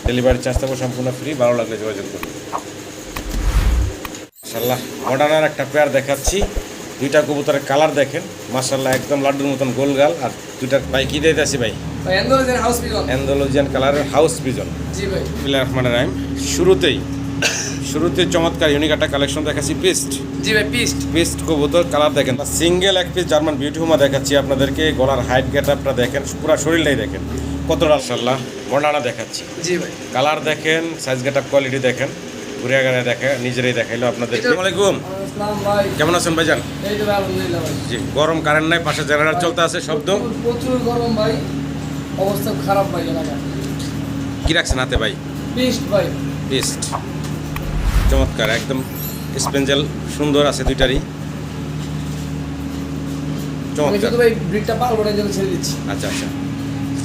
Delivery charge থাকবে সম্পূর্ণ free, ভালো লাগলে যোগাযোগ করুন। মাশাআল্লাহ মডার্নার একটা পেয়ার দেখাচ্ছি। দুইটা কবুতরের কালার দেখেন মাশাআল্লাহ, একদম লাড্ডুর মতন গোল গাল। আর দুইটার ভাই কি দিতেছি ভাই? Andalusian house pigeon. অ্যান্ডালুজিয়ান কালারের হাউস পিজন। জি ভাই। বিসমিল্লাহির রহমানির রহিম। শুরুতে চমৎকার ইউনিক একটা কালেকশন দেখাচ্ছি, পিস্ট। জি ভাই, পিস্ট কবুতর কালার দেখেন, সিঙ্গেল এক পিস জার্মান বিউটি হুমা দেখাচ্ছি আপনাদেরকে। গলার হাইট গেটআপটা দেখেন, পুরো শরীরটাই দেখেন কতটা মাশাআল্লাহ। মডার্না দেখাচ্ছি। জি ভাই। কালার দেখেন, সাইজ গেটআপ কোয়ালিটি দেখেন, ঘুরে গাড়ে দেখে নিজেরাই দেখাইলো আপনাদের। আসসালামু আলাইকুম, আসসালাম ভাই। কেমন আছেন ভাইজান? এই তো ভাই, আলহামদুলিল্লাহ ভাই। জি, গরম কারেন্ট নাই, পাশে জেনারেটর চলতে আছে, শব্দ প্রচুর গরম ভাই, অবস্থা খারাপ ভাই এলাকা। কি রাখছেন হাতে ভাই? পিস্ট ভাই। পিস্ট চমৎকার, একদম স্পেঞ্জেল সুন্দর আছে দুইটারই, আমি চমৎকার। শুধু ভাই ব্রিডটা পালবো না, জন্য ছেড়ে দিচ্ছি। আচ্ছা আচ্ছা,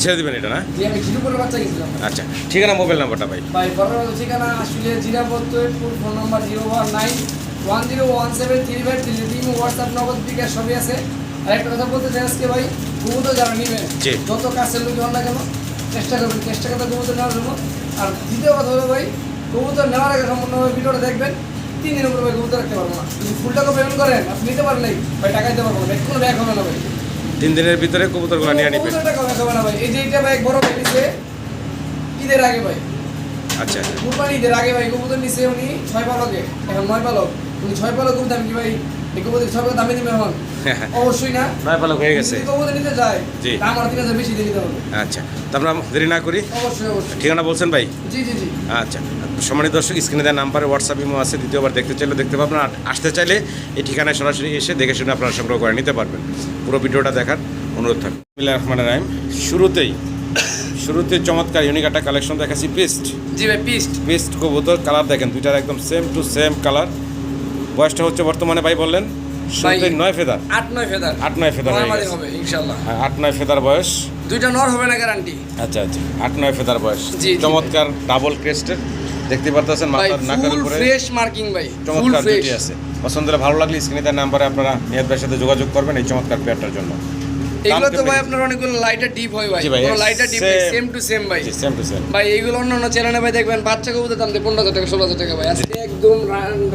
ছেড়ে দিবেন এটা না? জি, আমি কিছু করে বাচ্চা গেছিলাম। আচ্ছা, ঠিকানা মোবাইল নাম্বারটা ভাই? ভাই বড় ঠিকানা আসলে জিরাপত্তর, ফোন নাম্বার 01910173533 হোয়াটসঅ্যাপ নগদ বিকাশ সবই আছে। আর একটা কথা বলতে চাই আজকে ভাই, কবুতর যারা নেবেন জি। যত কাছের লোক হন না কেন চেষ্টা করবেন কবুতর নেওয়ার জন্য। আর দ্বিতীয় কথা হলো ভাই, কবুতর নেওয়ার আগে সম্পূর্ণভাবে ভিডিওটা দেখবেন। 3 দিনের উপরে ভাই কবুতর রাখতে পারবো না। যদি ফুল টাকা পেমেন্ট করেন আপনি নিতে পারেন নাই ভাই, টাকা দিতে পারবো না, কোনো ব্যাক হবে না ভাই। 3 দিনের ভিতরে কবুতরগুলো নিয়ে নেবেন। কবুতর টাকা ব্যাক হবে না ভাই। এই যে এটা ভাই এক বড় ভাই নিছে ঈদের আগে ভাই, আচ্ছা আচ্ছা, কুরবানি ঈদের আগে ভাই কবুতর নিছে উনি 6 পালকে, এখন 9 পালক। উনি 6 পালক কবুতর আমি কি ভাই এই কবুতর 6 পালক দামে দিবে এখন? অবশ্যই না। 9 পালক হয়ে গেছে। যদি কবুতর নিতে যায় জি। দাম আর 3000 বেশি দিয়ে দিতে হবে। আচ্ছা, তো আমরা দেরি না করি, অবশ্যই। ঠিকানা বলছেন ভাই? জি জি জি। আচ্ছা, সম্মানিত দর্শক, স্ক্রিনে দেওয়া নাম্বারে হোয়াটসঅ্যাপ ইমো আছে, দ্বিতীয়বার দেখতে চাইলে দেখতে পাবেন। আর আসতে চাইলে এই ঠিকানায় সরাসরি এসে দেখে শুনে আপনারা সংগ্রহ করে নিতে পারবেন। পুরো ভিডিওটা দেখার অনুরোধ থাকবে। বিসমিল্লাহির রহমানির রহিম। শুরুতে চমৎকার ইউনিক একটা কালেকশন দেখাচ্ছি, পিস্ট। জি ভাই, পিস্ট কবুতর কালার দেখেন, দুইটার একদম সেম টু সেম কালার। বয়সটা হচ্ছে বর্তমানে ভাই বললেন শুরুতে 9 ফেদার, 8-9 ফেদার। 8-9 ফেদার হয়ে গেছে হবে ইনশাআল্লাহ। 8-9 ফেদার বয়স। দুইটা নর হবে না গ্যারান্টি। আচ্ছা আচ্ছা, 8-9 ফেদার বয়স। জি, জি। চমৎকার ডাবল ক্রেস্টের, দেখতে পারতেছেন মাথার নাকের উপরে ফ্রেশ মার্কিং ভাই, চমৎকার দুটি আছে। পছন্দ হলে ভালো লাগলে স্ক্রিনে দেওয়া নাম্বারে আপনারা নিয়াত ভাইয়ের সাথে যোগাযোগ করবেন এই চমৎকার পেয়ারটার জন্য। এগুলো তো ভাই আপনার অনেকগুলো লাইটার ডিপ হয় ভাই, কোনো lighter deep same to same ভাই। জি, সেম টু সেম ভাই এইগুলো অন্যান্য চ্যানেলে ভাই দেখবেন বাচ্চা কবুতর দাম 15,000 টাকা 16,000 টাকা ভাই, আজকে একদম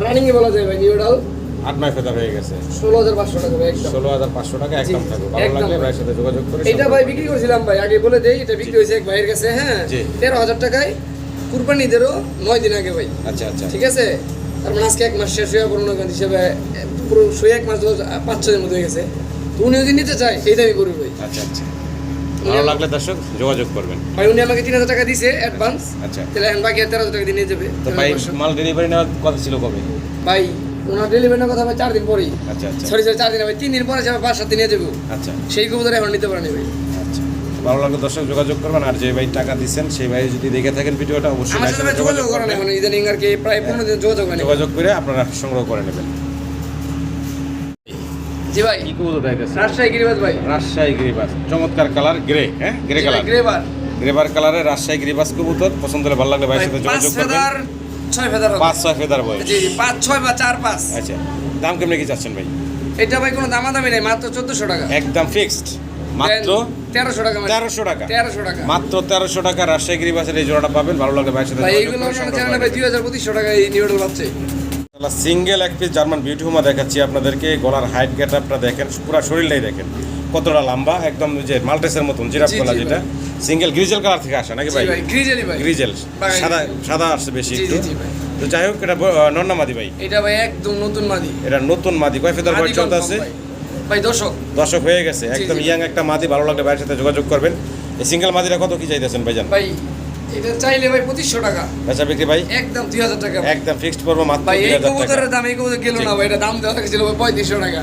রানিং এ বলা যায় ভাই নিউডাল 8-9 ফেদার হয়ে গেছে 16,500 টাকা ভাই, একদম 16,500 টাকা একদম থাকবে। ভালো লাগলে ভাইয়ের সাথে যোগাযোগ করে। এটা ভাই বিক্রি করেছিলাম ভাই, আগে বলে দেই, এটা বিক্রি হয়েছে এক ভাইয়ের কাছে, হ্যাঁ, জি। 13,000 টাকায় কুরবানি ঈদেরও 9 দিন আগে ভাই। আচ্ছা আচ্ছা, ঠিক আছে, তার মানে আজকে 1 মাস শেষ হয়ে পুরোনো গান হিসেবে পুরো 1 মাস 5-6 দিনের মধ্যে হয়ে গেছে। তো উনি যদি নিতে চায় এই দামই করবে ভাই। আচ্ছা আচ্ছা, ভালো লাগলে দর্শক যোগাযোগ করবেন। ভাই উনি আমাকে 3,000 টাকা দিয়েছে অ্যাডভান্স। আচ্ছা, তাহলে এখন বাকি 13,000 টাকা দিয়ে নিয়ে যাবে। তো ভাই মাল ডেলিভারি নেওয়ার কথা ছিল কবে? ভাই ওনার ডেলিভারির কথা ভাই 4 দিন পরেই। আচ্ছা আচ্ছা, সরি 4 দিন ভাই, 3 দিন পরে যাবে, 5-7 দিন নিয়ে যাবো। আচ্ছা, সেই কবুতর এখন নিতে পারেনি ভাই। আচ্ছা, ভালো লাগলে দর্শক যোগাযোগ করবেন। আর যে ভাই টাকা দিচ্ছেন সেই ভাই যদি দেখে থাকেন ভিডিওটা অবশ্যই আমার সাথে ভাই যোগাযোগ করেন, এখন ইদানিং আর কি প্রায় 15 দিন যোগাযোগ হয়নি। যোগাযোগ করে আপনারা সংগ্রহ করে নেবেন। জি ভাই, কি কবুতর দেখতেছেন? রাজশাহী গিরিবাজ ভাই। রাজশাহী গিরিবাস, চমৎকার কালার, গ্রে, হ্যাঁ গ্রে কালার, গ্রেবার কালারের রাজশাহী গিরিবাস কবুতর। পছন্দ হলে ভালো লাগলে ভাইয়ের সাথে যোগাযোগ করবেন। 5 ফেদার 5-6 ফেদার বয়স। জি 5-6 বা 4-5। আচ্ছা, দাম কেমনে কি চাচ্ছেন ভাই? এটা ভাই কোনো দামাদামি নেই, মাত্র 1400 টাকা একদম ফিক্সড, মাত্র 1300 টাকা। 1300 টাকা, 1300 টাকা মাত্র 1300 টাকা রাজশাহী গিরিবাসের এই জোড়াটা পাবেন। ভালো লাগলে ভাইয়ের সাথে ভাই। যোগাযোগ এইগুলো করে আপনার সংগ্রহ চ্যানেলে করে ভাই নেবেন। 2250 টাকা এই নিউডল পাচ্ছে। সিঙ্গেল এক পিস জার্মান বিউটি হুমা দেখাচ্ছি আপনাদেরকে। গলার হাইট গেটআপটা দেখেন, পুরো শরীরটাই দেখেন কতটা লম্বা, একদম যে মাল্টেসের মতন জিরাফ গলা, যেটা সিঙ্গেল গ্রিজেল কালার থেকে আসে নাকি ভাই? জি ভাই, গ্রিজেলি ভাই, গ্রিজেল সাদা সাদা আসছে বেশি জি একটু। জি ভাই। তো যাই হোক, এটা নন্না মাদি ভাই? এটা ভাই একদম নতুন মাদি। এটা নতুন মাদি, কয় ফেদার বয়স চলতে আছে ভাই? দর্শক হয়ে গেছে, একদম ইয়াং একটা মাদি। ভালো লাগলে ভাইয়ের সাথে যোগাযোগ করবেন। এই সিঙ্গেল মাদিরা কত কি চাইতেছেন ভাইজান? ভাই এটা চাইলে ভাই 2500 টাকা বেচা বিক্রি ভাই একদম 2000 টাকা একদম ফিক্সড করবো মাত্র ভাই। এই 2000 টাকা। কবুতরের দাম এই কবুতর গেল না ভাই, এটা দাম দেওয়া ছিল ভাই 3500 টাকা।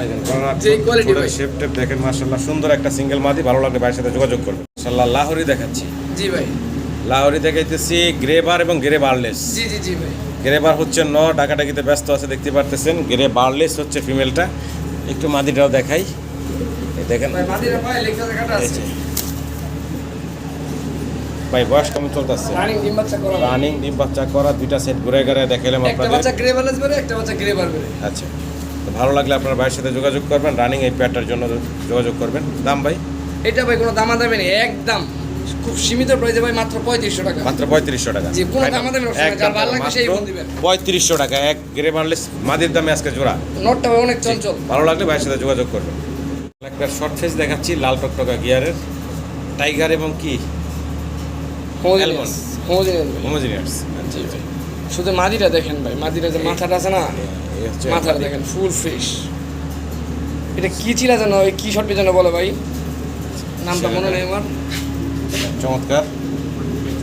যে কোয়ালিটি ভাই, শেপ টেপ দেখেন মাশাআল্লাহ, সুন্দর একটা সিঙ্গেল মাদি। ভালো লাগলে ভাইয়ের সাথে যোগাযোগ করবেন। মাশাআল্লাহ লাহোরি দেখাচ্ছি। জি ভাই, লাহোরি দেখাইতেছি গ্রেবার এবং গ্রে বারলেস। জি জি জি ভাই। গ্রেবার হচ্ছে ডাকাটাকিতে ব্যস্ত আছে দেখতে পারতেছেন। গ্রে বারলেস হচ্ছে ফিমেলটা। একটু মাদিটাও দেখাই, এই দেখেন ভাই মাদিরা পায় লেখা কাটা আছে ভাই। বয়স কেমন চলতেছে? রানিং ডিম বাচ্চা করা, রানিং ডিম বাচ্চা করা, দুইটা সেট ঘুরে ঘুরে দেখাইলাম একটা আপনাদের। বাচ্চা গ্রে বালেস বেরে, একটা বাচ্চা গ্রে বার বেরে। আচ্ছা, তো ভালো লাগলে আপনার ভাইয়ের সাথে যোগাযোগ করবেন। রানিং এই প্যাডটার জন্য যোগাযোগ করবেন। দাম ভাই? এটা ভাই কোনো দামাদামি নেই, একদম খুব সীমিত প্রাইসে ভাই মাত্র 3500 টাকা। মাত্র 3500 টাকা। জি, কোনো দামাদামি অপশন নাই, যার ভালো লাগবে সেই ফোন দিবেন। 3500 টাকা এক গ্রে বার্নলেস মাদির দামে আজকে জোড়া। নটটা ভাই অনেক চঞ্চল। ভালো লাগলে ভাইয়ের সাথে যোগাযোগ করবেন। একটা শর্ট ফেস দেখাচ্ছি লাল টকটকা গিয়ারের টাইগার এবং কি হোমোজিনিয়াস ভাই। হোমোজিনিয়াস। জি ভাই, শুধু মাদিটা দেখেন ভাই, মাদিটা যে মাথাটা আছে না, এই হচ্ছে মাথাটা দেখেন ফুল ফ্রেশ। এটা কি ছিল জানো, ওই কি শর্ট যেন বলে ভাই, নামটা মনে নেই আমার। চমৎকার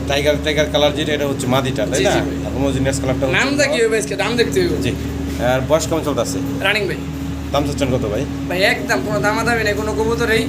টাইগার টাইগার কালার যেটা, এটা হচ্ছে মাদিটা, তাই জি, না? জি ভাই। আর হোমোজিনিয়াস কালারটা নামটা কি হবে আজকে, দাম দেখতে হবে। জি। আর বয়স কেমন চলতেছে? রানিং ভাই। দাম চাচ্ছেন কত ভাই? ভাই একদম কোনো দামাদামি নেই, কোনো কবুতরেই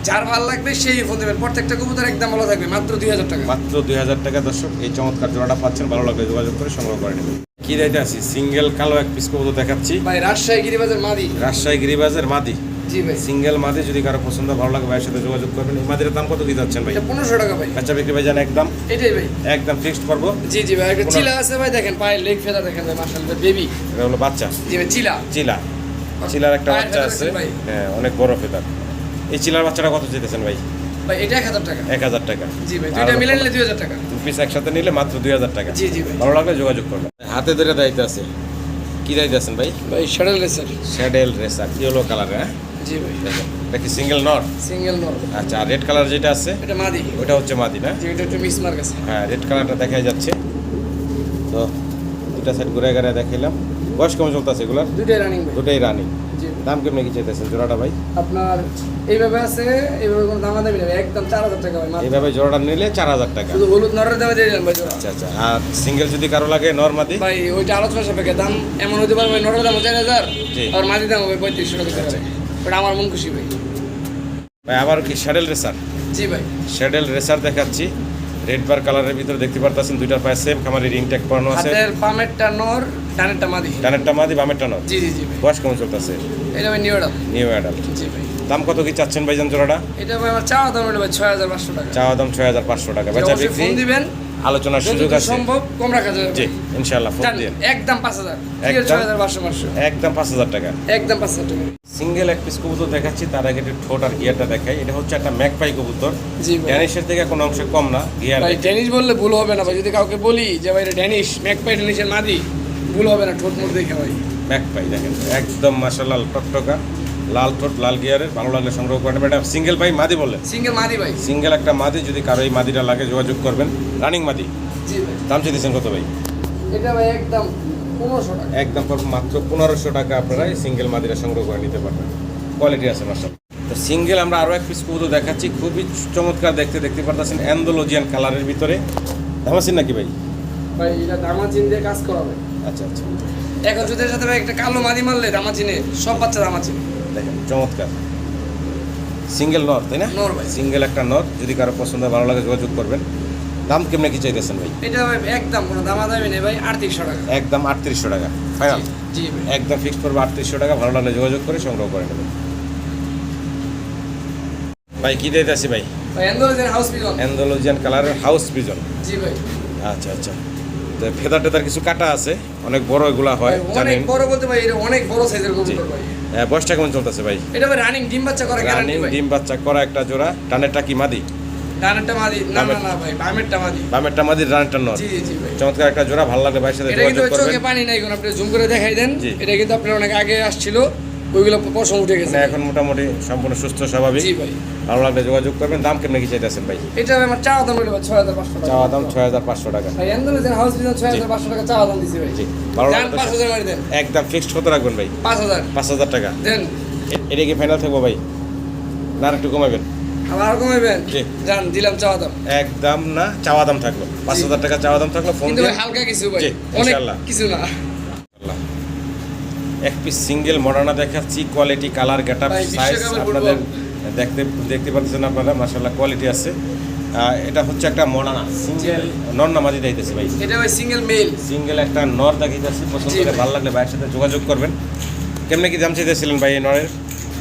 যার ভালো লাগবে সেই ফোন দেবেন। প্রত্যেকটা কবুতর একদম ভালো থাকবে, মাত্র 2000 টাকা। মাত্র 2000 টাকা। দর্শক এই চমৎকার জোড়াটা পাচ্ছেন, ভালো লাগবে যোগাযোগ করে সংগ্রহ করে নেবেন। কি দিতে আছি সিঙ্গেল কালো এক পিস কবুতর দেখাচ্ছি। ভাই রাজশাহী গিরিবাজার মাদি। রাজশাহী গিরিবাজের মাদি। জি ভাই। সিঙ্গেল মাদি যদি কারো পছন্দ ভালো লাগে ভাইয়ের সাথে যোগাযোগ করবেন। এই মাদির দাম কত কি যাচ্ছেন ভাই? এটা 1500 টাকা ভাই। বাচ্চা বিক্রি ভাই জান একদম এটাই ভাই, একদম ফিক্সড করবো। জি জি ভাই। একটা চিলা আছে ভাই, দেখেন পায়ের লেগ ফেদা দেখেন ভাই, মাশাআল্লাহ বেবি। এটা হলো বাচ্চা জি ভাই, চিলা। চিলা। চিলার একটা পায়ের বাচ্চা ফেদা আছে, দেখেন ভাই। হ্যাঁ অনেক বড় ফেদার। এই চিলার বাচ্চাটা কত চাইতেছেন ভাই? ভাই এটা 1000 টাকা। 1000 টাকা। জি ভাই, দুইটা মিলে নিলে 2000 টাকা। দু পিস একসাথে নিলে মাত্র 2000 টাকা। জি জি ভাই। ভালো লাগলে যোগাযোগ করবেন। হাতে ধরে দায়িত্ব আছে। কি দায়িত্ব আছেন ভাই? ভাই শ্যাডেল রেসার। শ্যাডেল রেসার ইয়েলো কালার। হ্যাঁ জি ভাই। দেখেন এটা কি সিঙ্গেল নট? সিঙ্গেল নর। আচ্ছা আর রেড কালার যেটা আছে এটা মাদি। ওটা হচ্ছে মাদি না? জি, এটা একটু মিস মার্ক আছে। হ্যাঁ রেড কালারটা দেখা যাচ্ছে। তো দুটা সাইড ঘুরে ঘুরে দেখাইলাম। বয়স কেমন চলতেছে এগুলার? দুইটাই রানিং ভাই। দুটাই রানি। জি। দাম কেমন কি চাইতেছেন জোড়াটা ভাই? আপনার এইভাবে আছে, এইভাবে কোনো দামাদামি নেই, একদম 4000 টাকা ভাই মাত্র। এইভাবে জোড়াটা নিলে 4000 টাকা। শুধু হলুদ নরের দামে দিয়ে দিলাম ভাই জোড়া। আচ্ছা আচ্ছা। আর সিঙ্গেল যদি কারো লাগে নরমাদি? ভাই ওইটা আলোচনা সাপেক্ষে দাম এমন হতে পারে ভাই, নরের দাম 4000 জি। আর মাদির দাম হবে 3500 টাকা। আচ্ছা। ওটা আমার মন খুশি ভাই। ভাই আবার কি শ্যাডেল রেসার? জি ভাই। শ্যাডেল রেসার দেখাচ্ছি। রেড বার কালারের ভিতরে দেখতে পারতেছেন দুইটার পায়ে সেম খামারি রিং ট্যাগ পরানো আছে। হাতের বামেরটা নর, ডানেরটা মাদি। ডানেরটা মাদি বামেরটা নর। জি জি জি ভাই। বয়স কেমন চলতেছে? এটা ভাই নিউ অ্যাডাল। New adult. জি ভাই। দাম কত কি চাচ্ছেন ভাইজান জোড়াটা? এটা ভাই আমার চাওয়া দাম হলো ভাই 6500 টাকা। চাওয়া দাম 6500 টাকা। বেচা অবশ্যই বিক্রি ফোন দিবেন, আলোচনার সুযোগ যতটুকু আছে। সম্ভব কম রাখা যাবে। জি ইনশাআল্লাহ ফোন জান, দিয়ে একদম 5000। একদম 6500। একদম 5000 টাকা। একদম 5000 টাকা। সিঙ্গেল এক পিস কবুতর দেখাচ্ছি, তার আগে একটু ঠোঁট আর গিয়ারটা দেখাই। এটা হচ্ছে একটা ম্যাকপাই কবুতর। জি ভাই। ড্যানিশের থেকে কোনো অংশে কম না গিয়ার। ভাই ড্যানিশ বললে ভুল হবে না ভাই, যদি কাউকে বলি যে ভাই এটা ড্যানিশ, ম্যাকপাই ড্যানিশের মাদি, ভুল হবে না, ঠোঁট মোট দেখে ভাই। ম্যাকপাই দেখেন একদম মাশাআল্লাহ টকটকা লাল ঠোঁট লাল গিয়ারের। ভালো লাগলে সংগ্রহ করে নেবেন। এটা সিঙ্গেল ভাই মাদি বললেন? সিঙ্গেল মাদি ভাই। সিঙ্গেল একটা মাদি, যদি কারো এই মাদিটা লাগে যোগাযোগ করবেন। রানিং মাদি। জি ভাই। দাম চেয়েছেন কত ভাই? এটা ভাই একদম 1500 টাকা। একদম মাত্র 1500 টাকা আপনারা এই সিঙ্গেল মাদিরা সংগ্রহ করে নিতে পারবেন। কোয়ালিটি আছে মাশাআল্লাহ। তো সিঙ্গেল আমরা আরও এক পিস কবুতর দেখাচ্ছি, খুবই চমৎকার দেখতে পারতেছেন অ্যান্ডোলজিয়ান কালারের ভিতরে। দামাসিন নাকি ভাই? ভাই এটা দামাচিন দিয়ে কাজ করা ভাই। আচ্ছা আচ্ছা এখন যদি সাথে ভাই একটা কালো মাদি মারলে দামাচিনে সব বাচ্চা দামাচিন। দেখেন চমৎকার সিঙ্গেল নর, তাই না? নর ভাই। সিঙ্গেল একটা নর, যদি কারো পছন্দ ভালো লাগে যোগাযোগ করবেন। দাম কেমনে কি চাইতেছেন ভাই? এটা ভাই একদম কোনো দামাদামি নেই ভাই, 3800 টাকা। একদম 3800 টাকা ফাইনাল। জি ভাই। একদম ফিক্স করবো 3800 টাকা। ভালো লাগলে যোগাযোগ করে সংগ্রহ করে নেবেন। ভাই কি দিতে আছি ভাই? ভাই এন্ডোলজিয়ান হাউস পিজন। অ্যান্ডোলজিয়ান কালারের হাউস পিজন। জি ভাই। আচ্ছা আচ্ছা। তো ফেদার টেদার কিছু কাটা আছে, অনেক বড় এগুলা হয় ভাই, অনেক জানেন। বড় বলতে ভাই, এটা অনেক বড় সাইজের জি। কবুতর ভাই। বয়সটা কেমন চলতেছে ভাই? এটা ভাই রানিং ডিম বাচ্চা করা গ্যারান্টি রানিং ভাই। ডিম বাচ্চা করা একটা জোড়া। টানেরটা কি মাদি? ডানেরটা মাদি না না না ভাই, বামেরটা মাদি। বামেরটা মাদি, রানেরটা নর। জি জি ভাই। চমৎকার একটা জোড়া, ভালো লাগলে ভাইয়ের সাথে এটা কিন্তু যোগাযোগ চোখে করবেন। পানি নাই, কোন আপনি জুম করে দেখাই দেন। জি। এটা কিন্তু আপনার অনেক আগে আসছিল, ওইগুলো পশম উঠে গেছে। মানে এখন মোটামুটি সম্পূর্ণ সুস্থ স্বাভাবিক। জি ভাই। ভালো লাগলে যোগাযোগ করবেন। দাম কেমনে কি চাইতেছেন ভাই? এটা ভাই আমার চাওয়া দাম হলো ভাই 6500 টাকা। চাওয়া দাম 6500 টাকা। ভাই এন্ডোলজিয়ান হাউস পিজন 6500 টাকা চাওয়া দাম দিছি ভাই। জি ভালো জান লাগলে 5000 মারি দেন। একদম ফিক্সড কত রাখবেন ভাই? 5000 5000 টাকা। দেন। এটা কি ফাইনাল থাকবো ভাই না আর একটু কমাবেন? আবার আর কমাইবেন? জি। জান দিলাম চাওয়া দাম। একদম না চাওয়া দাম থাকলো 5000 টাকা চাওয়া দাম থাকলো। ফোন কিন্তু দিয়ে ভাই হালকা কিছু ভাই, জি, অনেক ইনশাআল্লাহ। কিছু না। আল্লাহ। এক পিস সিঙ্গেল মডার্না দেখাচ্ছি, কোয়ালিটি কালার গেটআপ ভাই, সাইজ বিশ্বকাপের আপনাদের ফুটবল। দেখতে পাচ্ছেন আপনারা মাশাআল্লাহ কোয়ালিটি আছে। এটা হচ্ছে একটা মডার্না সিঙ্গেল নর নামাজি দিতেছি ভাই। এটা ভাই সিঙ্গেল মেল। সিঙ্গেল একটা নর দেখাইতেছি, পছন্দ জি হলে ভাই। ভালো লাগলে ভাইয়ের সাথে যোগাযোগ করবেন। কেমনে কি দাম চাইতেছিলেন ভাই এই নরের?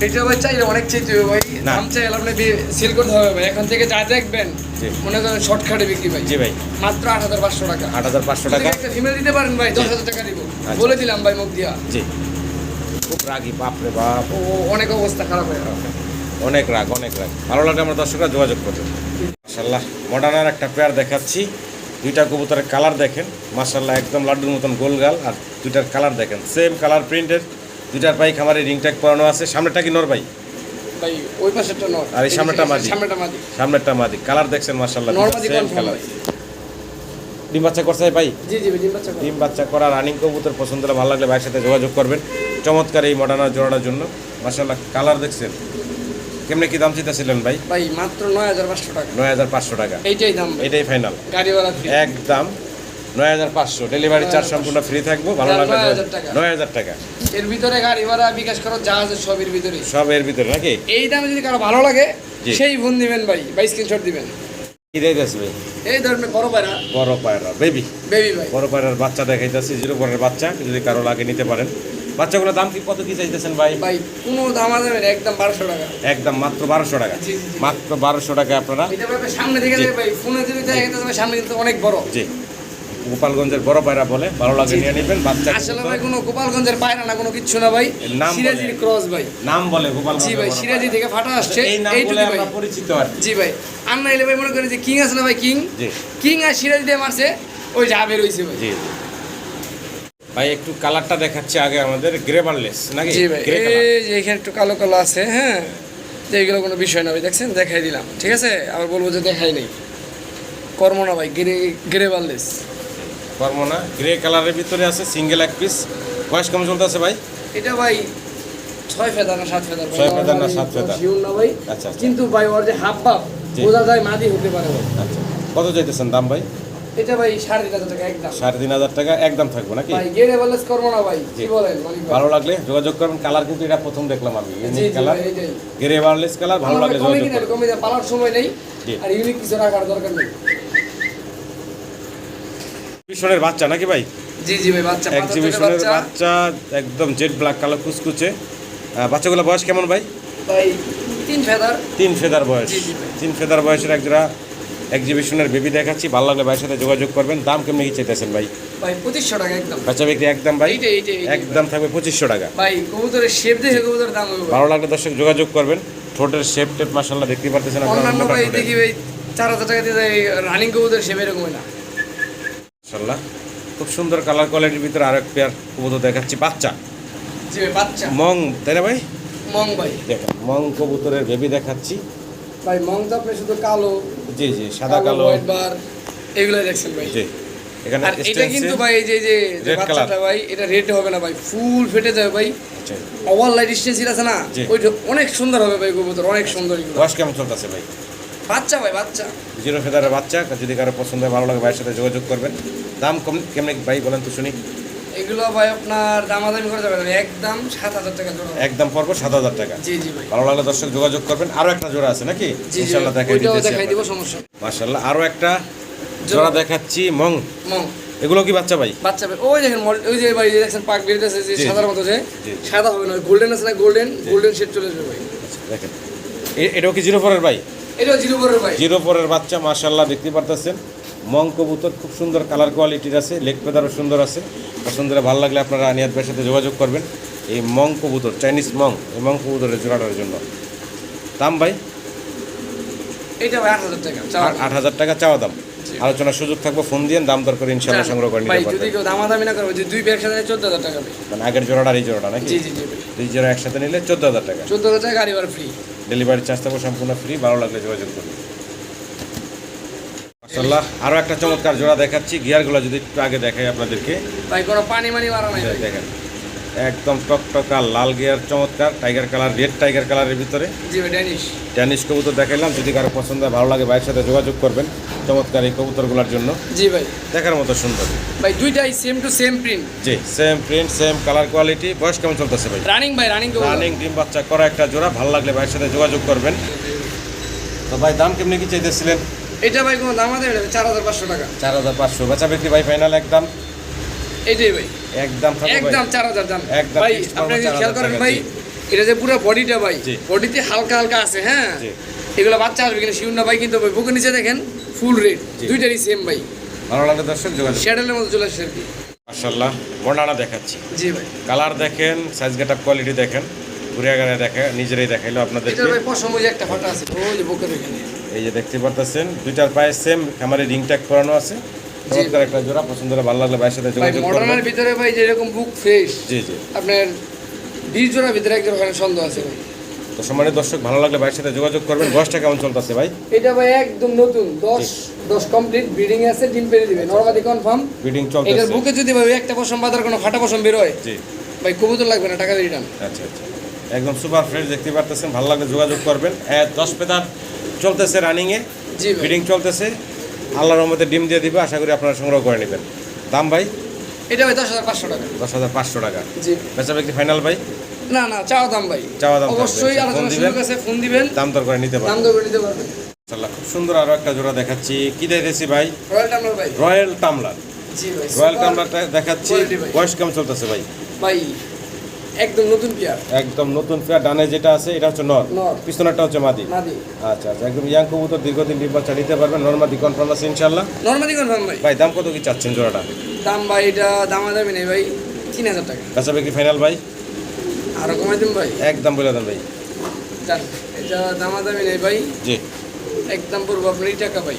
এটা ভাই চাইলে অনেক চাইতে হবে ভাই, না। দাম চাইলে আপনি সেল করতে হবে ভাই। এখন থেকে যা দেখবেন জি। মনে করেন শর্টকাটে বিক্রি ভাই। জি ভাই। মাত্র 8500 টাকা। 8500 যদি টাকা। একটা ফিমেল দিতে পারেন ভাই 10000 টাকা দিব। আচ্ছা। বলে দিলাম ভাই মুখ দিয়া। জি খুব রাগি, বাপরে বাপ, ও অনেক অবস্থা খারাপ হয়ে গেল। অনেক রাগ অনেক রাগ। ভালো লাগলে আমার দর্শকরা যোগাযোগ করবেন। মাশাআল্লাহ মডার্নার একটা পেয়ার দেখাচ্ছি। দুইটা কবুতরের কালার দেখেন মাশাআল্লাহ, একদম লাড্ডুর মতন গোল গাল, আর দুইটার কালার দেখেন সেম কালার প্রিন্টের। দুইটার পাই খামারে রিং ট্যাগ পরানো আছে। সামনেটা কি নর ভাই? ভাই ওই পাশেরটা নর, আর এই সামনেটা মাদি। সামনেটা মাদি। সামনেরটা মাদি। কালার দেখছেন মাশাআল্লাহ, নর মাদি সেম কনফার্ম কালার। ভাই। ডিম বাচ্চা করছে ভাই? জি জি ভাই, ডিম বাচ্চা করে। ডিম বাচ্চা করা রানিং কবুতর পছন্দ হলে ভালো লাগলে ভাইয়ের সাথে যোগাযোগ করবেন চমৎকার এই মডার্নার জোড়াটার জন্য। মাশাআল্লাহ কালার দেখছেন। কেমনে কি দাম চাইতেছিলেন ভাই? ভাই মাত্র 9500 টাকা। 9500 টাকা, এইটাই দাম ভাই। এটাই ফাইনাল। গাড়িওয়ালা ফ্রি। একদম 9500, ডেলিভারি চার্জ সম্পূর্ণ ফ্রি থাকবে। ভালো লাগলে 9000 টাকা। 9000 টাকা। এর ভিতরে গাড়ি ভাড়া বিকাশ করো যা আছে সবের ভিতরে। সব এর ভিতরে নাকি? এই দামে যদি কারো ভালো লাগে জি। সেই ফোন দিবেন ভাই, বা স্ক্রিনশট দিবেন। কি দেখতেছি ভাই? এই ধরনের বড় পায়রা, বড় পায়রা বেবি। বেবি ভাই। বড় পায়রার বাচ্চা দেখাইতেছি, জিরো পরের বাচ্চা, যদি কারো লাগে নিতে পারেন। বাচ্চাগুলোর দাম কি কত কি চাইতেছেন ভাই? ভাই কোনো দাম আছে একদম 1200 টাকা। একদম মাত্র 1200 টাকা। জি, জি, জি। মাত্র 1200 টাকা আপনারা। এটা ভাই সামনে থেকে জি। ভাই ফোনে যদি দেখে তবে সামনে কিন্তু অনেক বড়। জি, গোপালগঞ্জের বড় পায়রা বলে, ভালো লাগে নিয়ে নেবেন। বাচ্চা আসলে ভাই কোনো গোপালগঞ্জের পায়রা না, কোনো কিচ্ছু না ভাই, নাম সিরাজির বলে। ক্রস ভাই। নাম বলে গোপালগঞ্জ। জি ভাই, সিরাজি থেকে ফাটা আসছে এই নাম এইটুকু বলে ভাই। আমরা পরিচিত আর কি। জি ভাই, আর না এলে ভাই মনে করেন যে কিং আছে না ভাই, কিং জি কিং আর সিরাজি দিয়ে মারছে, ওই যা বের হইছে ভাই। জি ভাই, একটু কালারটা দেখাচ্ছি আগে আমাদের, গ্রে বার্লেস নাকি? জি ভাই, গ্রে কালার। এই যে এখানে একটু কালো কালো আছে, হ্যাঁ, যে এগুলো কোনো বিষয় না ভাই, দেখছেন দেখাই দিলাম, ঠিক আছে, আবার বলবো যে দেখাই নেই। কর্ম না ভাই, গ্রে গ্রে বার্লেস। কর্মনা গ্রে কালারের ভিতরে আছে, সিঙ্গেল এক পিস। বয়স কেমন চলতেছে ভাই? এটা ভাই 6 ফেদার না 7 ফেদার ভাই? 6 ফেদার না 7 ফেদার? শিওর না ভাই। আচ্ছা, আচ্ছা। কিন্তু ভাই ওর যে হাফ বাপ জি। বোঝা যায় মাদি হতে পারে ভাই। আচ্ছা, কত চাইতেছেন দাম ভাই? এটা ভাই 3500 টাকা একদম। 3500 টাকা একদম থাকবো নাকি? ভাই গেরে বার্লেস করবো না ভাই, কি জি। বলেন মালিক ভাই? ভালো লাগলে যোগাযোগ করবেন। কালার কিন্তু এটা প্রথম দেখলাম আমি, জি ইউনিক জি কালার, ভাই, এটাই। Grey বার্লেস colour. ভালো আমার লাগলে ভাই কমে যোগাযোগ কিনা করবেন। কমে যায়, পালার সময় নেই, জি। আর ইউনিক কিছু রাখার দরকার নেই। এক্সিবিশনের বাচ্চা নাকি ভাই? জি জি ভাই, বাচ্চা এক্সিবিশনের বাচ্চা একদম জেড ব্ল্যাক কালার কুচকুচে। বাচ্চাগুলো বয়স কেমন ভাই? ভাই 3 ফেদার। 3 ফেদার বয়স। জি, জি ভাই। 3 ফেদার বয়সের একজোড়া এক্সিবিশনের বেবি দেখাচ্ছি। ভালো লাগলে ভাইয়ের সাথে যোগাযোগ করবেন। দাম কেমনি কি চাইতেছেন ভাই? ভাই 2500 টাকা একদম। বাচ্চা বিক্রি একদম ভাই এইটাই একদম থাকবে 2500 টাকা। ভাই কবুতরের শেপ দেখে কবুতরের দাম হবে ভাই। ভালো লাগলে দর্শক যোগাযোগ করবেন। ঠোঁটের শেপ টেপ মাশাআল্লাহ দেখতে পারতেছেন আপনারা। অন্যান্য মোটা ভাই ঠোঁটের। দেখি ভাই 4000 টাকা দিয়ে যায় রানিং কবুতরের শেপ এরকম হয় না। মাশাআল্লাহ খুব সুন্দর কালার কোয়ালিটির ভিতরে আরেক পেয়ার কবুতর দেখাচ্ছি বাচ্চা। জি ভাই, বাচ্চা মং, তাই না ভাই? মং ভাই। দেখেন মং কবুতরের বেবি দেখাচ্ছি। ভাই মং তো আপনি শুধু কালো, জি জি, সাদা কালো। হোয়াইট বার এগুলো দেখছেন ভাই। জি, এখানে আর এটা কিন্তু ভাই এই যে যে red বাচ্চাটা ভাই, এটা রেড হবে না ভাই, ফুল ফেটে যাবে ভাই। আচ্ছা, ওভার লাইট স্টেন্সিল আছে না, জি। ওইটা অনেক সুন্দর হবে ভাই কবুতর, অনেক সুন্দর এগুলো। বয়স কেমন চলতেছে ভাই? বাচ্চা ভাই, বাচ্চা। জিরো ফেদারের বাচ্চা। যদি কারো পছন্দ হয় ভালো লাগে ভাইয়ের সাথে যোগাযোগ করবেন। দাম কম কেমনে ভাই বলেন তো শুনি? এগুলো ভাই আপনার দামাদামি করে যাবে না, একদম 7000 টাকা জোড়া। একদম পড়ব 7000 টাকা। জি জি ভাই, ভালো লাগলে দর্শক যোগাযোগ করবেন। আরো একটা জোড়া আছে নাকি? জি জি, ইনশাআল্লাহ দেখাই ওইটাও দিতেছি দেখাই দিব, আপনাদের। সমস্যা নেই। মাশাআল্লাহ আরো একটা জোড়া দেখাচ্ছি মং। মং এগুলো কি বাচ্চা ভাই? বাচ্চা ভাই, ওই দেখেন ওই যে ভাই দেখছেন পাক বেরিয়েছে যে জি, সাদার মতো, যে জি। সাদা হবে না, গোল্ডেন আছে না, গোল্ডেন শেড চলে যাবে ভাই। আচ্ছা, দেখেন এটাও কি জিরো ফোরের ভাই? এটাও জিরো পরের ভাই। জিরো ফোরের বাচ্চা মাশাআল্লাহ দেখতে পারতেছেন। মং কবুতর খুব সুন্দর কালার কোয়ালিটির আছে, লেগ ফেদারও সুন্দর আছে। পছন্দ হলে ভালো লাগলে আপনারা আনিয়াত ভাইয়ের সাথে যোগাযোগ করবেন। এই মং কবুতর, চাইনিজ মং, এই মং কবুতরের জোড়াটার জন্য দাম ভাই এটা ভাই 8000 টাকা। 8000 টাকা চাওয়া দাম। জি। আলোচনার সুযোগ থাকবে, ফোন দিয়ে দাম দর করে ইনশাআল্লাহ সংগ্রহ করে ভাই নিতে যদি পারবেন। কেউ দামাদামি না করবে, যে দুই পেয়ার সাথে 14000 টাকা ভাই। মানে আগের জোড়াটা আর এই জোড়াটা নাকি? জি জি জি ভাই, দুই জোড়া একসাথে নিলে 14000 টাকা। 14000 টাকা গাড়ি ভাড়া ফ্রি। ডেলিভারি চার্জ থাকবে সম্পূর্ণ ফ্রি। ভালো লাগলে যোগাযোগ করবেন। মাশাআল্লাহ আরও একটা চমৎকার জোড়া দেখাচ্ছি। গিয়ারগুলো যদি একটু আগে দেখাই আপনাদেরকে। ভাই কোনো পানি মানি মারা নাই ভাই। দেখেন একদম টকটকা লাল গিয়ার, চমৎকার টাইগার কালার, রেড টাইগার কালারের ভিতরে জি ভাই, ড্যানিশ। ড্যানিশ কবুতর দেখাইলাম। যদি কারো পছন্দ হয় ভালো লাগে ভাইয়ের সাথে যোগাযোগ করবেন চমৎকার এই কবুতরগুলোর জন্য। জি ভাই, দেখার মতো সুন্দর। ভাই দুইটাই same to same print. G, same print, same colour quality. বয়স কেমন চলতেছে ভাই? রানিং ভাই, রানিং রানিং ডিম বাচ্চা করা একটা জোড়া। ভালো লাগলে ভাইয়ের সাথে যোগাযোগ করবেন। তো ভাই দাম কেমনি কি চাইতেছিলেন? এটা ভাই কোনো দাম আছে 4500 টাকা। 4500 বেচা বিক্রি ভাই ফাইনাল একদম এইটাই ভাই, একদম থাকবে ভাই। একদম 4000 দাম। একদম ভাই fixed আপনি যদি 4000 খেয়াল করেন টাকা, ভাই, জি। এটা যে পুরো বডিটা ভাই, জি। বডিতে হালকা হালকা আছে, হ্যাঁ, জি। এগুলো বাচ্চা আসবে কিনা শিউর না ভাই, কিন্তু ভাই বুকের নিচে দেখেন ফুল রেড, জি। দুইটারই সেম ভাই, ভালো লাগলে দর্শক যোগাযোগ। শ্যাডেলের মতো চলে আসছে আর কি। মাশাআল্লাহ বর্ণনা দেখাচ্ছি। জি ভাই, কালার দেখেন, সাইজ গেটআপ কোয়ালিটি দেখেন। ঘুরে গেলে দেখে নিজেরাই দেখাইলো আপনাদেরকে। এটার ভাই পশম ওই যে একটা ফাটা আছে, ওই যে বুকের এখানে। এই যে দেখতে পারতেছেন দুইটার পায়ে সেম খামারে রিং ট্যাগ করানো আছে। চমৎকার একটা জোড়া, পছন্দ হলে ভালো লাগলে ভাইয়ের সাথে ভাই যোগাযোগ করবেন। মডার্নের ভিতরে ভাই যেরকম বুক ফ্রেশ, জি জি। আপনার 20 জোড়ার ভিতরে একজন ওখানে সন্দেহ আছে ভাই। তো সম্মানিত দর্শক, ভালো লাগলে ভাইয়ের সাথে যোগাযোগ করবেন। বয়সটা কেমন চলতেছে ভাই? এটা ভাই একদম নতুন, 10 কমপ্লিট, ব্রিডিং আছে, ডিম পেড়ে দিবে, নরমালি কনফার্ম। ব্রিডিং এটার চলতেছে। বুকে যদি ভাই একটা পশম বাঁধার কোনো ফাটা পশম বের হয়, জি ভাই কবুতর লাগবে না, টাকা দিয়ে রিটার্ন। আচ্ছা আচ্ছা, একদম সুপার ফ্রেশ দেখতে পারতেছেন। ভালো লাগলে যোগাযোগ করবেন। 10 পেতার চলতেছে রানিংয়ে, জি ভাই। ব্রিডিং চলতেছে। আল্লাহর রহমতে ডিম দিয়ে দিবে, আশা করি আপনারা সংগ্রহ করে নেবেন। দাম ভাই? এটা ভাই 10,500 টাকা। 10,500 টাকা। জি। বেচা বিক্রি ফাইনাল ভাই? না না, চাওয়া দাম ভাই। চাওয়া দাম থাকবে। অবশ্যই ফোন আলোচনা দিবেন, সুযোগ আছে, ফোন দিবেন, দাম দর করে নিতে দাম পারবেন। দর করে নিতে পারবেন। মাশাআল্লাহ, খুব সুন্দর আরো একটা জোড়া দেখাচ্ছি। কি দিয়েছি ভাই? রয়্যাল টামলার ভাই। রয়্যাল টামলার। জি ভাই। রয়্যাল super টামলারটা দেখাচ্ছি। quality ভাই। বয়স কেমন চলতেছে ভাই? ভাই একদম নতুন পেয়ার। একদম নতুন পেয়ার। ডানে যেটা আছে এটা হচ্ছে নর, নর। পিছনেরটা হচ্ছে মাদি। মাদি। আচ্ছা আচ্ছা, একদম ইয়াং কবুতর, দীর্ঘদিন ডিম বাচ্চা নিতে পারবেন। নরমাদি কনফার্ম আছে ইনশাআল্লাহ? নরমালি কনফার্ম ভাই। ভাই দাম কত কি চাচ্ছেন জোড়াটা? দাম ভাই এটা দামাদামি নেই ভাই, 3000 টাকা। বেচা বিক্রি ফাইনাল ভাই? আরো কমাই দিন ভাই। একদম বলে দেন ভাই। জান এটা দামাদামি নেই ভাই, জি। একদম পড়বো আপনার এই টাকা ভাই।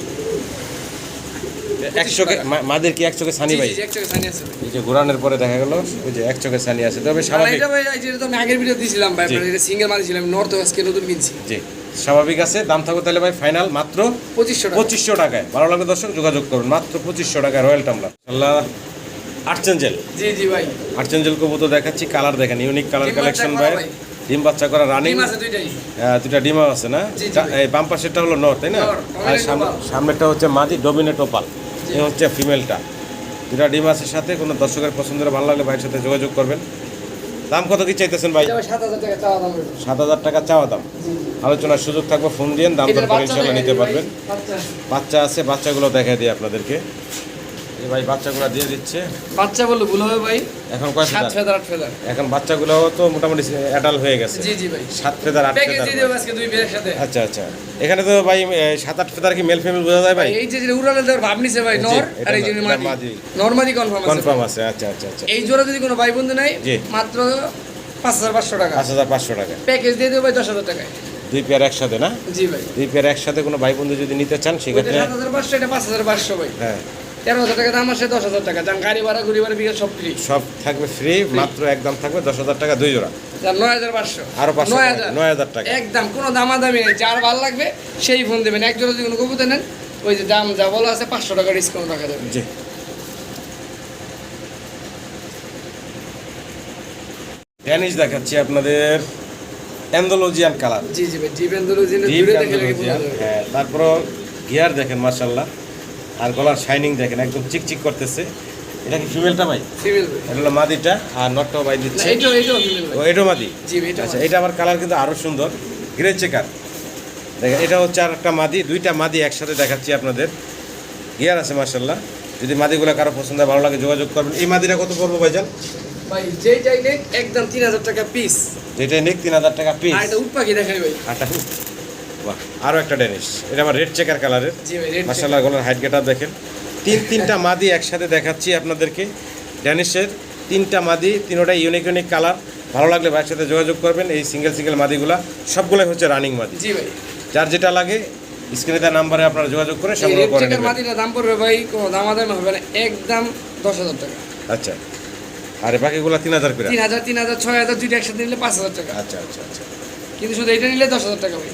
100 কে মাদের কি 100 কে সানি ভাই? জি, এক টাকা সানি আছে ভাই। এই যে ঘোরানোর পরে দেখা গেল ওই যে 100 কে সানি আছে, তবে আর স্বাভাবিক। এটা ভাই যেটা তো আমি আগের ভিডিও দিয়েছিলাম ভাই, জি। আপনার এটা সিঙ্গেল মাল ছিলাম, নর্থ ওয়েস্টকে নতুন কিনছি। জি, স্বাভাবিক আছে। দাম থাকবে তাহলে ভাই ফাইনাল মাত্র 2500 টাকা। 2500 টাকায়। ভালো লাগবে দর্শক যোগাযোগ করুন, মাত্র 2500 টাকায় রয়্যাল টামলার। আল্লাহ, আর্চেঞ্জেল। জি জি ভাই। আর্চেঞ্জেল কবুতর দেখাচ্ছি। কালার দেখেন, ইউনিক কালার ডিম বাচ্চা কালেকশন করা ভাই। ভাই। ডিম বাচ্চা করা রানিং। ডিম আছে দুইটাই। দুটা ডিমও আছে না? জি, জি ভাই। এই বাম পাশেরটা হলো নর, তাই না? নর, আর ডমিনেট ওপাল। সামনেরটা হচ্ছে মাদি, ডমিনেট ওপাল। জি। এ হচ্ছে ফিমেলটা। দুটা ডিম আছে সাথে। কোনো দর্শকের পছন্দের ভালো লাগলে ভাইয়ের সাথে যোগাযোগ করবেন। দাম কত কি চাইতেছেন ভাই? এটা ভাই 7000 টাকা চাওয়া দাম এটা। 7,000 টাকা চাওয়া দাম। জি জি। আলোচনার সুযোগ থাকবে, ফোন দিয়ে দাম দর এটার করে বাচ্চা ইনশাআল্লাহ নিতে দেখাই দিই ভাই, পারবেন। বাচ্চা। বাচ্চা আছে, বাচ্চাগুলো দেখাই দিই আপনাদেরকে। এই ভাই বাচ্চাগুলো দিয়ে দিচ্ছে। বাচ্চা বললে ভুল হবে ভাই, এখন কয় 7 ফেদার? Feather 8 feather. এখন বাচ্চাগুলো তো মোটামুটি অ্যাডাল্ট হয়ে গেছে। জি জি ভাই। 7 ফেদার 8 প্যাকেজ ফেদার। দিয়ে দেবো আজকে দুই পেয়ারের সাথে। আচ্ছা আচ্ছা, এখানে তো ভাই 7-8 ফেদার কি মেল ফিমেল বোঝা যায় ভাই? এই যে উড়ালে দেওয়ার ভাব নিছে ভাই, জি, নর এটা আর এই যে এটা মাদি। মাদি। নরমালি কনফার্ম আছে। কনফার্ম আছে। আচ্ছা আচ্ছা আচ্ছা, এই জোড়া যদি কোনো ভাই বন্ধু নাই, জি। মাত্র 5500 টাকা। 5,500 টাকা। প্যাকেজ দিয়ে দেবো ভাই 10,000 টাকায়। দুই পেয়ার একসাথে না? জি ভাই। দুই পেয়ার একসাথে কোনো ভাই বন্ধু যদি নিতে চান ওইটা সেক্ষেত্রে 7,500, এটা 5,500 ভাই। হ্যাঁ 13,000 টাকা দাম আসে, 10,000 টাকা। যান গাড়ি ভাড়া, ঘুরি ভাড়া, বিকাশ সব ফ্রি। সব থাকবে ফ্রি। মাত্র একদম থাকবে 10,000 টাকা দুই জোড়া। যান 9,500। আরো 500 9,000 9,000 টাকা। একদম কোনো দামাদামি নেই, যার ভালো লাগবে সেই ফোন দেবেন। এক জোড়া যদি কোনো কবুতর নেন, ওই যে দাম যা বলা আছে 500 টাকা ডিসকাউন্ট রাখা যাবে। জি। ড্যানিশ দেখাচ্ছি আপনাদের, অ্যান্ডালুজিয়ান কালার। জি জি ভাই, ডিপেন্ডোলজিনে ডিপ দূরে দেখে রেখে বোঝা অ্যান্ডালুজিয়ান। যাবে। হ্যাঁ, তারপরও গিয়ার দেখেন মাশাআল্লাহ, আর গলার শাইনিং দেখেন, একদম চিকচিক করতেছে। এটা কি ফিমেলটা ভাই? ফিমেল ভাই। এটা হলো মাদিটা, আর নটটাও ভাই না, দিচ্ছে। এইটাও ফিমেল ও ভাই। এটাও মাদি? জি ভাই, এটা আচ্ছা, এটা আমার কালার কিন্তু আরো সুন্দর, গ্রে চেকার। দেখেন এটা হচ্ছে আর একটা মাদি, দুইটা মাদি একসাথে দেখাচ্ছি আপনাদের। গিয়ার আছে মাশাআল্লাহ। যদি মাদিগুলো কারো পছন্দ হয়, ভালো লাগে যোগাযোগ করবেন। এই মাদিটা কত পড়বো ভাইজান? ভাই যেই চাইলে একদম 3000 টাকা পিস। যেটা নিক 3,000 টাকা পিস। আর এটা উটপাখি দেখাই ভাই। আটা, বাহ, আরও একটা ড্যানিশ। এটা আমার রেড চেকার কালারের। জি ভাই, রেড মাশাআল্লাহ, গলার হাইট গেটআপ দেখেন। তিনটা মাদি একসাথে দেখাচ্ছি আপনাদেরকে। ড্যানিশের 3টা মাদি, তিনোটাই ইউনিক ইউনিক কালার। ভালো লাগলে ভাইয়ের সাথে যোগাযোগ করবেন। এই সিঙ্গেল মাদিগুলা সবগুলোই হচ্ছে রানিং মাদি। জি ভাই। যার যেটা লাগে স্ক্রিনে দেওয়া নাম্বারে আপনারা যোগাযোগ করে এই সংগ্রহ রেড করে চেকার নেবেন। মাটিটা দাম পড়বে ভাই, কোনো দামাদামি হবে না, একদম 10,000 টাকা। আচ্ছা, আর বাকিগুলো 3,000 করে। 3,000, 6,000 দুইটা একসাথে নিলে 5,000 টাকা। আচ্ছা আচ্ছা আচ্ছা। কিন্তু শুধু এটা নিলে 10,000 টাকা ভাই।